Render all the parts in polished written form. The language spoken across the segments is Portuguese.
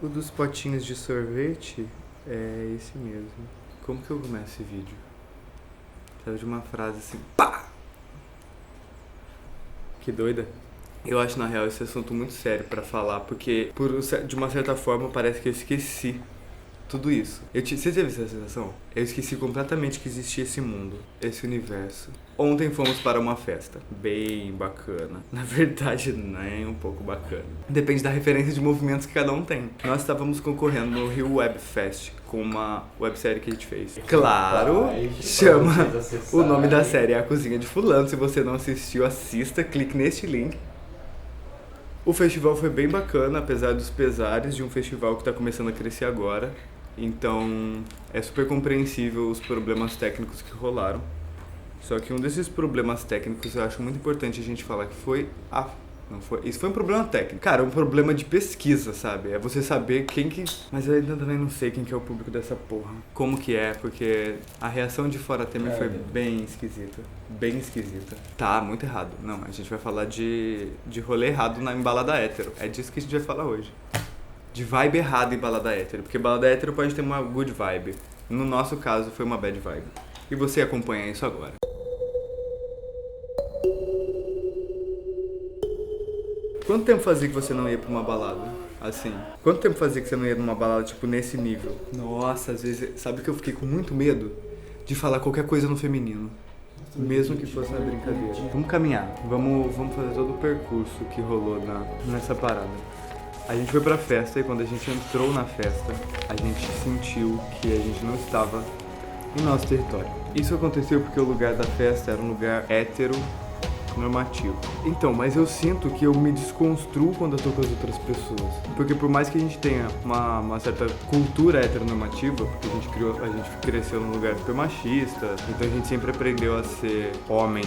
O dos potinhos de sorvete é esse mesmo. Como que eu começo esse vídeo? Sabe, de uma frase assim, pá! Que doida. Eu acho, na real, esse assunto muito sério pra falar, porque, de uma certa forma, parece que eu esqueci tudo isso. Você teve essa sensação? Eu esqueci completamente que existia esse mundo, esse universo. Ontem fomos para uma festa, bem bacana. Na verdade, nem um pouco bacana. Depende da referência de movimentos que cada um tem. Nós estávamos concorrendo no Rio Web Fest com uma websérie que a gente fez. Claro, chama o nome da série é A Cozinha de Fulano. Se você não assistiu, assista, clique neste link. O festival foi bem bacana, apesar dos pesares de um festival que está começando a crescer agora. Então, é super compreensível os problemas técnicos que rolaram. Só que um desses problemas técnicos eu acho muito importante a gente falar que foi isso foi um problema técnico. Cara, um problema de pesquisa, sabe? É você saber quem que... Mas eu ainda também não sei quem que é o público dessa porra. Como que é, porque a reação de Fora Temer foi bem esquisita. Bem esquisita. Tá, muito errado. Não, a gente vai falar de rolê errado em balada hétero. É disso que a gente vai falar hoje. De vibe errada em balada hétero. Porque balada hétero pode ter uma good vibe. No nosso caso, foi uma bad vibe. E você acompanha isso agora. Quanto tempo fazia que você não ia pra uma balada? Assim, quanto tempo fazia que você não ia numa balada, tipo, nesse nível? Nossa, às vezes, sabe que eu fiquei com muito medo de falar qualquer coisa no feminino. Mesmo que fosse na brincadeira. Vamos caminhar, vamos fazer todo o percurso que rolou nessa parada. A gente foi pra festa e quando a gente entrou na festa, a gente sentiu que a gente não estava em nosso território. Isso aconteceu porque o lugar da festa era um lugar hétero, normativo. Então, mas eu sinto que eu me desconstruo quando eu tô com as outras pessoas. Porque por mais que a gente tenha uma certa cultura heteronormativa, porque a gente cresceu num lugar super machista, então a gente sempre aprendeu a ser homem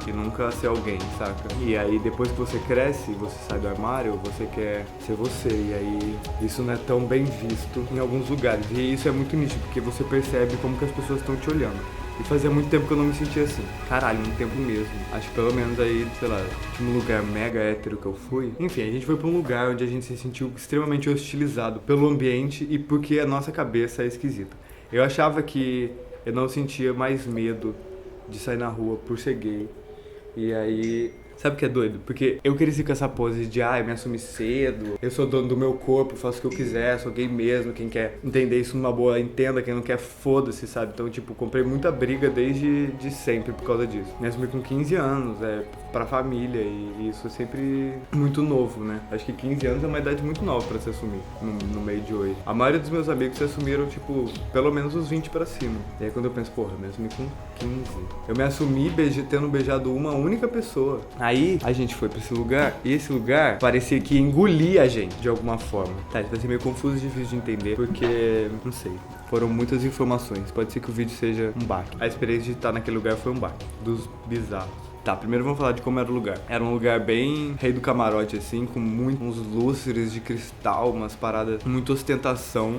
e nunca a ser alguém, saca? E aí depois que você cresce, você sai do armário, você quer ser você, e aí isso não é tão bem visto em alguns lugares. E isso é muito nítido, porque você percebe como que as pessoas estão te olhando. E fazia muito tempo que eu não me sentia assim. Caralho, muito tempo mesmo. Acho que pelo menos aí, sei lá, um lugar mega hétero que eu fui. Enfim, a gente foi pra um lugar onde a gente se sentiu extremamente hostilizado pelo ambiente e porque a nossa cabeça é esquisita. Eu achava que eu não sentia mais medo de sair na rua por ser gay. E aí... Sabe o que é doido? Porque eu cresci com essa pose de, eu me assumi cedo, eu sou dono do meu corpo, faço o que eu quiser, sou gay mesmo, quem quer entender isso numa boa, entenda, quem não quer, foda-se, sabe? Então, tipo, comprei muita briga desde sempre por causa disso. Me assumi com 15 anos, pra família, e isso é sempre muito novo, né? Acho que 15 anos é uma idade muito nova pra se assumir, no meio de hoje. A maioria dos meus amigos se assumiram, tipo, pelo menos os 20 pra cima. E aí quando eu penso, porra, eu me assumi com 15. Eu me assumi tendo beijado uma única pessoa. Aí a gente foi pra esse lugar, e esse lugar parecia que engolia a gente de alguma forma. Tá, isso vai ser meio confuso e difícil de entender, porque, não sei, foram muitas informações. Pode ser que o vídeo seja um baque. A experiência de estar naquele lugar foi um baque, dos bizarros. Tá, primeiro vamos falar de como era o lugar. Era um lugar bem rei do camarote, assim, com uns lustres de cristal, umas paradas, muita ostentação.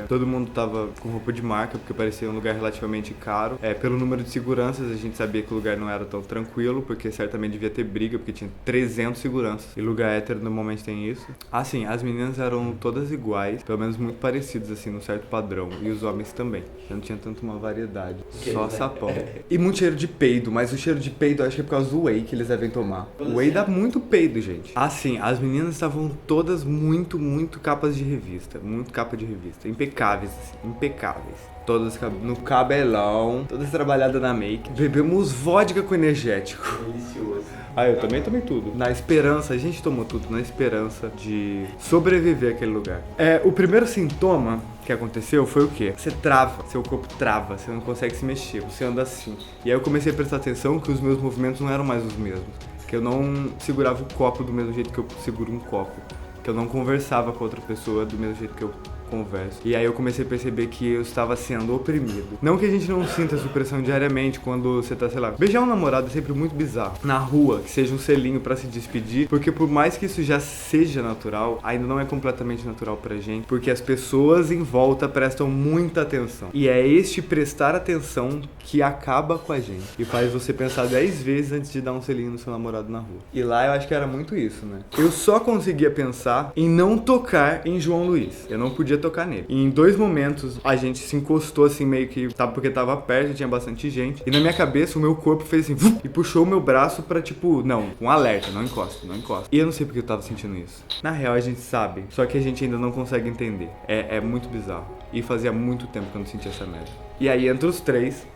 Todo mundo tava com roupa de marca, porque parecia um lugar relativamente caro. Pelo número de seguranças, a gente sabia que o lugar não era tão tranquilo, porque certamente devia ter briga, porque tinha 300 seguranças. E lugar hétero normalmente tem isso. Assim, as meninas eram todas iguais, pelo menos muito parecidas, assim, num certo padrão. E os homens também. Não tinha tanto uma variedade. Só sapão. E muito cheiro de peido, mas o cheiro de peido eu acho que é por causa do whey que eles devem tomar. O whey dá muito peido, gente. Assim, as meninas estavam todas muito capas de revista. Muito capa de revista. Impecáveis, assim, impecáveis. Todas no cabelão, todas trabalhadas na make. Bebemos vodka com energético. Delicioso. Eu também tomei tudo. Na esperança, a gente tomou tudo na esperança de sobreviver àquele lugar. O primeiro sintoma que aconteceu foi o quê? Você trava, seu corpo trava, você não consegue se mexer, você anda assim. E aí eu comecei a prestar atenção que os meus movimentos não eram mais os mesmos. Que eu não segurava o copo do mesmo jeito que eu seguro um copo. Que eu não conversava com outra pessoa do mesmo jeito que eu converso. E aí eu comecei a perceber que eu estava sendo oprimido. Não que a gente não sinta essa opressão diariamente quando você tá, sei lá, beijar um namorado é sempre muito bizarro. Na rua, que seja um selinho pra se despedir, porque por mais que isso já seja natural, ainda não é completamente natural pra gente, porque as pessoas em volta prestam muita atenção. E é este prestar atenção que acaba com a gente e faz você pensar 10 vezes antes de dar um selinho no seu namorado na rua. E lá eu acho que era muito isso, né? Eu só conseguia pensar em não tocar em João Luiz. Eu não podia tocar nele. E em 2 momentos a gente se encostou assim meio que, porque tava perto, tinha bastante gente. E na minha cabeça o meu corpo fez assim e puxou o meu braço pra tipo, não, um alerta, não encosta, não encosta. E eu não sei porque eu tava sentindo isso. Na real a gente sabe, só que a gente ainda não consegue entender. É muito bizarro. E fazia muito tempo que eu não sentia essa merda. E aí entre os 3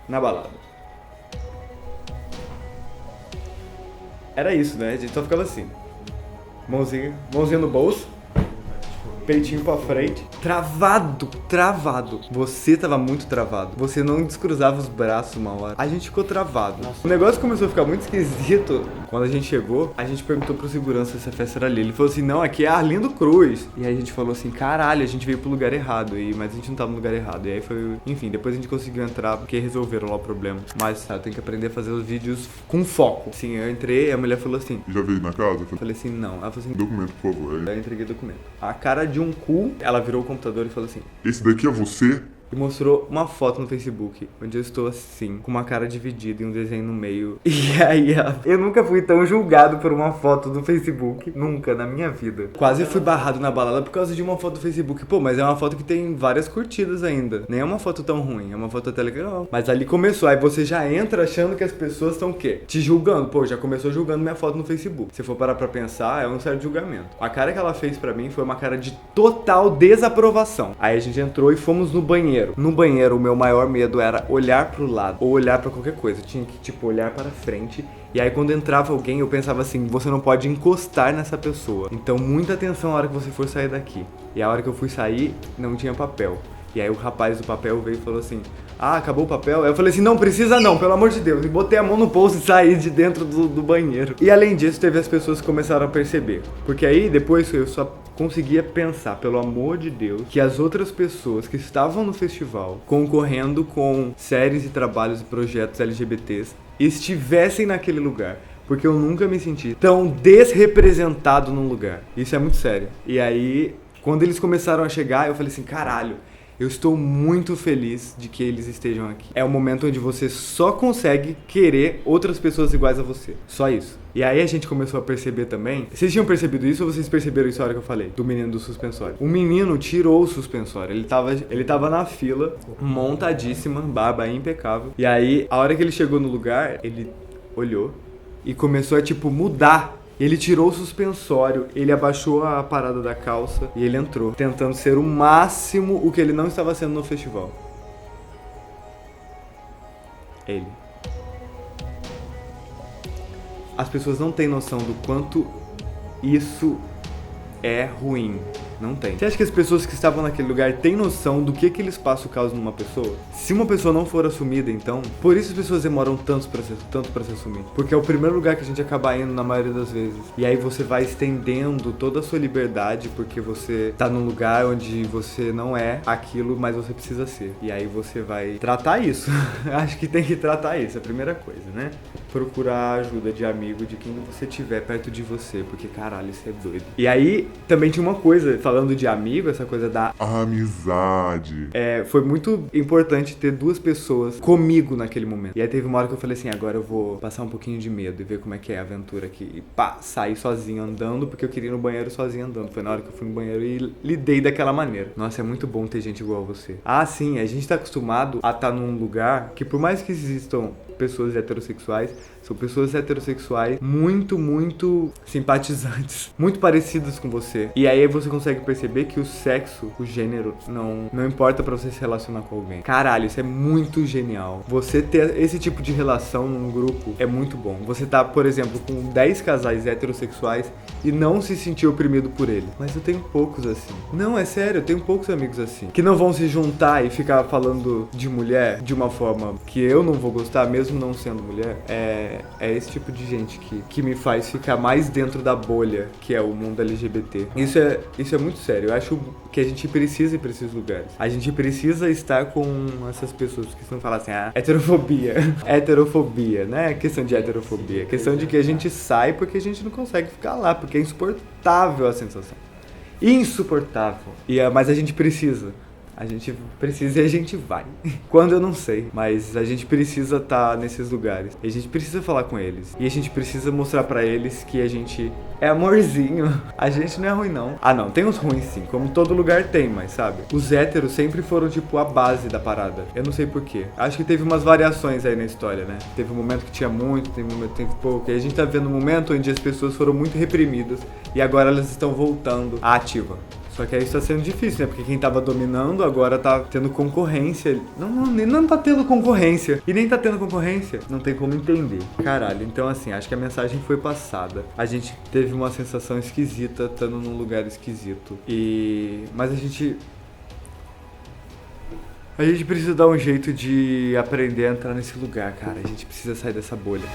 na balada. Era isso, né? A gente só ficava assim. Mãozinha no bolso. Peitinho pra frente. Travado. Você tava muito travado. Você não descruzava os braços uma hora. A gente ficou travado. Nossa. O negócio começou a ficar muito esquisito. Quando a gente chegou, a gente perguntou pro segurança se a festa era ali. Ele falou assim, não, aqui é Arlindo Cruz. E aí a gente falou assim, caralho, a gente veio pro lugar errado. Mas a gente não tava no lugar errado. E aí foi, enfim, depois a gente conseguiu entrar porque resolveram lá o problema. Mas, sabe, tem que aprender a fazer os vídeos com foco. Sim, eu entrei e a mulher falou assim, já veio na casa? Eu falei assim, não. Ela falou assim, documento, por favor. Aí eu entreguei o documento. A cara de um cu, ela virou o computador e falou assim, esse daqui é você? E mostrou uma foto no Facebook, onde eu estou assim, com uma cara dividida e um desenho no meio. E aí, eu nunca fui tão julgado por uma foto do Facebook, nunca, na minha vida. Quase fui barrado na balada por causa de uma foto do Facebook. Pô, mas é uma foto que tem várias curtidas ainda. Nem é uma foto tão ruim, é uma foto até legal. Mas ali começou, aí você já entra achando que as pessoas estão o quê? Te julgando. Pô, já começou julgando minha foto no Facebook. Se for parar pra pensar, é um certo julgamento. A cara que ela fez pra mim foi uma cara de total desaprovação. Aí a gente entrou e fomos no banheiro. No banheiro, o meu maior medo era olhar pro lado ou olhar pra qualquer coisa. Eu tinha que, tipo, olhar para frente. E aí, quando entrava alguém, eu pensava assim, você não pode encostar nessa pessoa. Então, muita atenção na hora que você for sair daqui. E a hora que eu fui sair, não tinha papel. E aí, o rapaz do papel veio e falou assim, ah, acabou o papel? Aí eu falei assim, não precisa não, pelo amor de Deus. E botei a mão no bolso e saí de dentro do banheiro. E além disso, teve as pessoas que começaram a perceber. Porque aí, depois, eu só conseguia pensar, pelo amor de Deus, que as outras pessoas que estavam no festival, concorrendo com séries e trabalhos e projetos LGBTs, estivessem naquele lugar. Porque eu nunca me senti tão desrepresentado num lugar. Isso é muito sério. E aí, quando eles começaram a chegar, eu falei assim, caralho, eu estou muito feliz de que eles estejam aqui. É o momento onde você só consegue querer outras pessoas iguais a você. Só isso. E aí a gente começou a perceber também... Vocês tinham percebido isso ou vocês perceberam isso na hora que eu falei? Do menino do suspensório. O menino tirou o suspensório. Ele tava na fila, montadíssima, barba impecável. E aí, a hora que ele chegou no lugar, ele olhou e começou a, tipo, mudar. Ele tirou o suspensório, ele abaixou a parada da calça e ele entrou, tentando ser o máximo o que ele não estava sendo no festival. Ele. As pessoas não têm noção do quanto isso é ruim. Não tem. Você acha que as pessoas que estavam naquele lugar têm noção do que eles passam caso numa pessoa? Se uma pessoa não for assumida, então... Por isso as pessoas demoram tanto pra se assumir. Porque é o primeiro lugar que a gente acaba indo na maioria das vezes. E aí você vai estendendo toda a sua liberdade porque você tá num lugar onde você não é aquilo, mas você precisa ser. E aí você vai tratar isso. Acho que tem que tratar isso, é a primeira coisa, né? Procurar ajuda de amigo, de quem você tiver perto de você, porque caralho, isso é doido. E aí, também tinha uma coisa, falando de amigo, essa coisa da amizade. Foi muito importante ter 2 pessoas comigo naquele momento. E aí teve uma hora que eu falei assim, agora eu vou passar um pouquinho de medo e ver como é que é a aventura aqui. E pá, saí sozinho andando, porque eu queria ir no banheiro sozinho andando. Foi na hora que eu fui no banheiro e lidei daquela maneira. Nossa, é muito bom ter gente igual a você. Ah, sim, a gente tá acostumado a estar num lugar que, por mais que existam pessoas heterossexuais, são pessoas heterossexuais muito simpatizantes, muito parecidas com você. E aí você consegue perceber que o sexo, o gênero, não importa pra você se relacionar com alguém. Caralho, isso é muito genial. Você ter esse tipo de relação num grupo é muito bom. Você tá, por exemplo, com 10 casais heterossexuais e não se sentir oprimido por ele. Mas eu tenho poucos assim. Não, é sério, eu tenho poucos amigos assim. Que não vão se juntar e ficar falando de mulher de uma forma que eu não vou gostar, mesmo não sendo mulher. é esse tipo de gente que me faz ficar mais dentro da bolha, que é o mundo LGBT. Isso é muito sério. Eu acho que a gente precisa ir pra esses lugares. A gente precisa estar com essas pessoas que estão falando assim, heterofobia. Heterofobia, não é questão de heterofobia. É questão de que a gente sai porque a gente não consegue ficar lá, porque é insuportável a sensação. Insuportável. Mas a gente precisa. A gente precisa e a gente vai. Quando eu não sei, mas a gente precisa estar nesses lugares. E a gente precisa falar com eles. E a gente precisa mostrar pra eles que a gente é amorzinho. A gente não é ruim, não. Ah, não, tem uns ruins sim, como todo lugar tem, mas sabe? Os héteros sempre foram, tipo, a base da parada. Eu não sei porquê. Acho que teve umas variações aí na história, né? Teve um momento que tinha muito, teve um momento que teve pouco. E a gente tá vendo um momento onde as pessoas foram muito reprimidas e agora elas estão voltando à ativa. Só que aí isso tá sendo difícil, né? Porque quem tava dominando agora tá tendo concorrência. Não tá tendo concorrência. E nem tá tendo concorrência. Não tem como entender. Caralho, então assim, acho que a mensagem foi passada. A gente teve uma sensação esquisita estando num lugar esquisito. Mas a gente precisa dar um jeito de aprender a entrar nesse lugar, cara. A gente precisa sair dessa bolha.